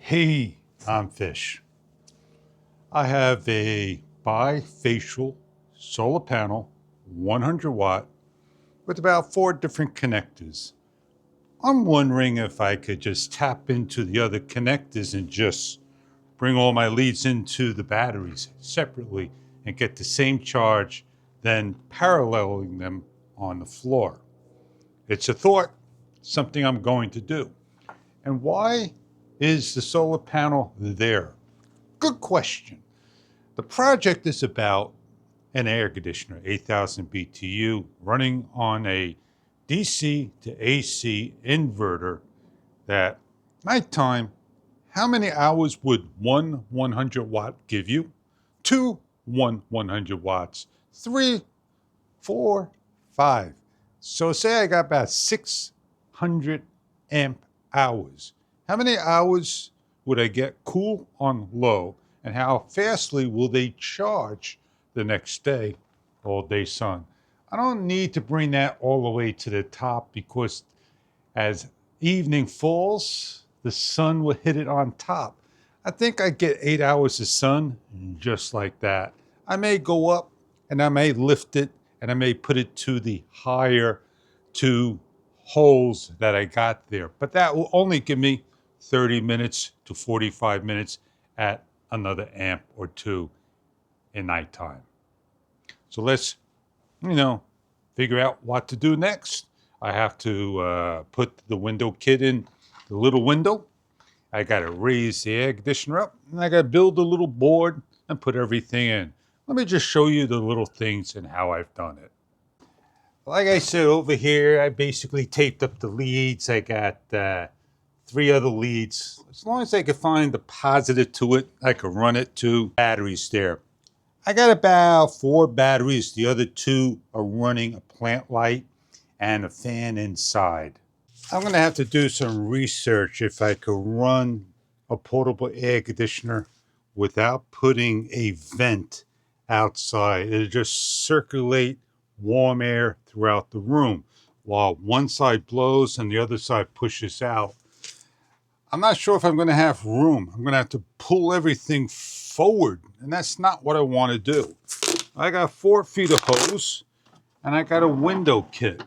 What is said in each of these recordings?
Hey, I'm Fish. I have a bifacial solar panel, 100 watt, with about 4 different connectors. I'm wondering if I could just tap into the other connectors and just bring all my leads into the batteries separately and get the same charge, then paralleling them on the floor. It's a thought, something I'm going to do. And why is the solar panel there? Good question. The project is about an air conditioner, 8,000 BTU, running on a DC to AC inverter that nighttime, how many hours would one 100 watt give you? 2 100 watts, 3, 4, 5. So say I got about 600 amp hours. How many hours would I get cool on low, and how fastly will they charge the next day, all day sun? I don't need to bring that all the way to the top because as evening falls, the sun will hit it on top. I think I get 8 hours of sun just like that. I may go up and I may lift it and I may put it to the higher 2 holes that I got there. But that will only give me 30 minutes to 45 minutes at another amp or 2 in nighttime. So let's, figure out what to do next. I have to put the window kit in the little window. I got to raise the air conditioner up, and I got to build a little board and put everything in. Let me just show you the little things and how I've done it. Like I said, over here, I basically taped up the leads. I got 3 other leads. As long as I can find the positive to it, I can run it to batteries there. I got about 4 batteries. The other 2 are running a plant light and a fan inside. I'm going to have to do some research if I could run a portable air conditioner without putting a vent outside. It'll just circulate warm air throughout the room while one side blows and the other side pushes out. I'm not sure if I'm going to have room. I'm going to have to pull everything forward, and that's not what I want to do. I got 4 feet of hose, and I got a window kit.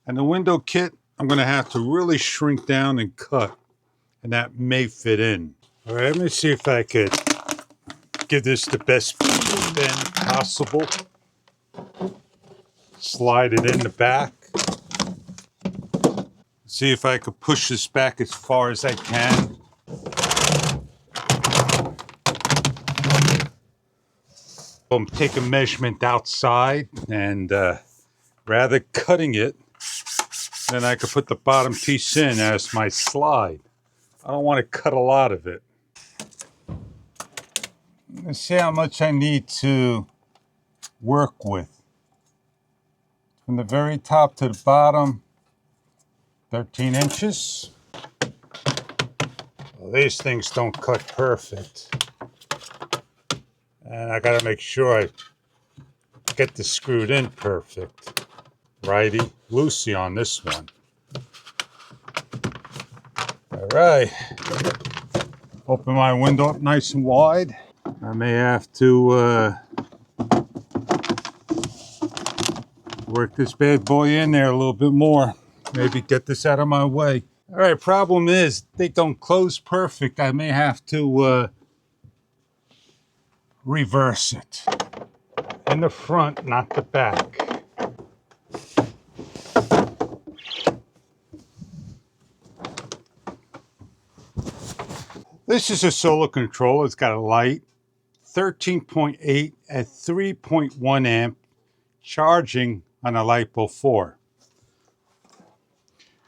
And the window kit, I'm going to have to really shrink down and cut, and that may fit in. All right, let me see if I could give this the best bend possible. Slide it in the back. See if I could push this back as far as I can. I'm taking measurement outside, and rather cutting it, then I could put the bottom piece in as my slide. I don't want to cut a lot of it. Let's see how much I need to work with. From the very top to the bottom, 13 inches. Well, these things don't cut perfect. And I got to make sure I get this screwed in perfect. Righty, loosey on this one. All right. Open my window up nice and wide. I may have to work this bad boy in there a little bit more. Maybe get this out of my way. All right, problem is they don't close perfect. I may have to reverse it. In the front, not the back. This is a solar controller. It's got a light, 13.8 at 3.1 amp, charging on a LiPo4.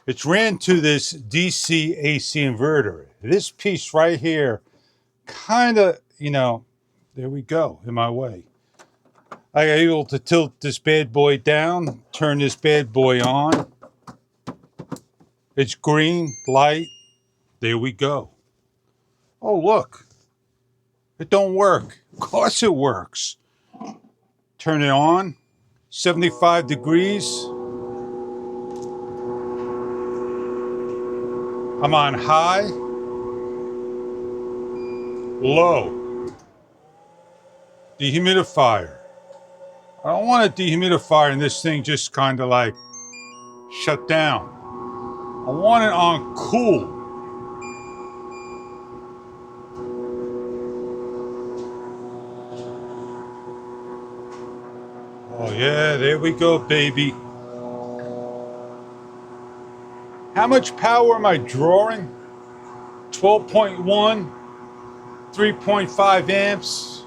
It's ran to this DC AC inverter. This piece right here, kind of, there we go, in my way. I got able to tilt this bad boy down, turn this bad boy on. It's green, light. There we go. Oh, look. It don't work. Of course it works. Turn it on. 75 degrees. I'm on high. low. Dehumidifier. I don't want a dehumidifier and this thing just kind of like shut down. I want it on cool. Oh yeah, there we go, baby. How much power am I drawing? 12.1, 3.5 amps.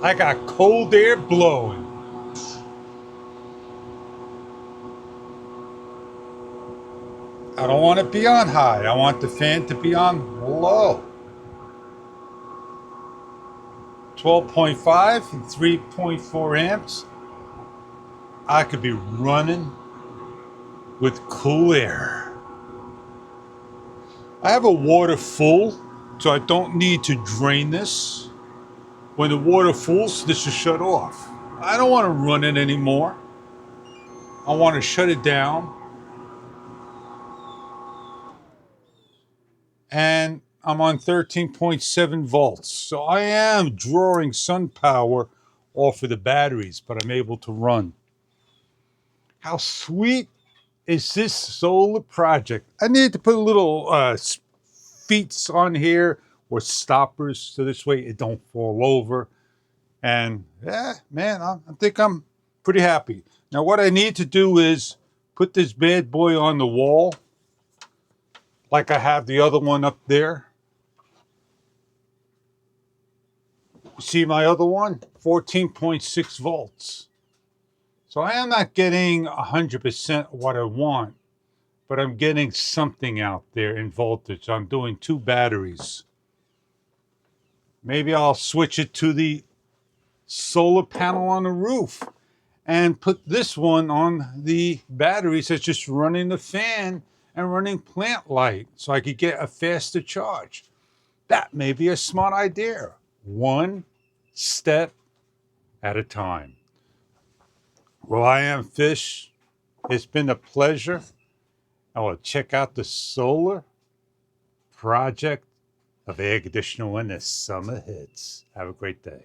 I got cold air blowing. I don't want to be on high. I want the fan to be on low. 12.5 and 3.4 amps. I could be running with cool air. I have a water full, so I don't need to drain this. When the water fulls, this is shut off. I don't want to run it anymore. I want to shut it down. And I'm on 13.7 volts. So I am drawing sun power off of the batteries, but I'm able to run. How sweet is this solar project? I need to put a little feet on here or stoppers so this way it don't fall over. And yeah, man, I think I'm pretty happy. Now what I need to do is put this bad boy on the wall like I have the other one up there. See my other one? 14.6 volts. So I am not getting 100% what I want, but I'm getting something out there in voltage. I'm doing 2 batteries. Maybe I'll switch it to the solar panel on the roof and put this one on the batteries that's just running the fan and running plant light so I could get a faster charge. That may be a smart idea. One step at a time. Well, I am Fish. It's been a pleasure. I will check out the solar project of air conditioner when the summer hits. Have a great day.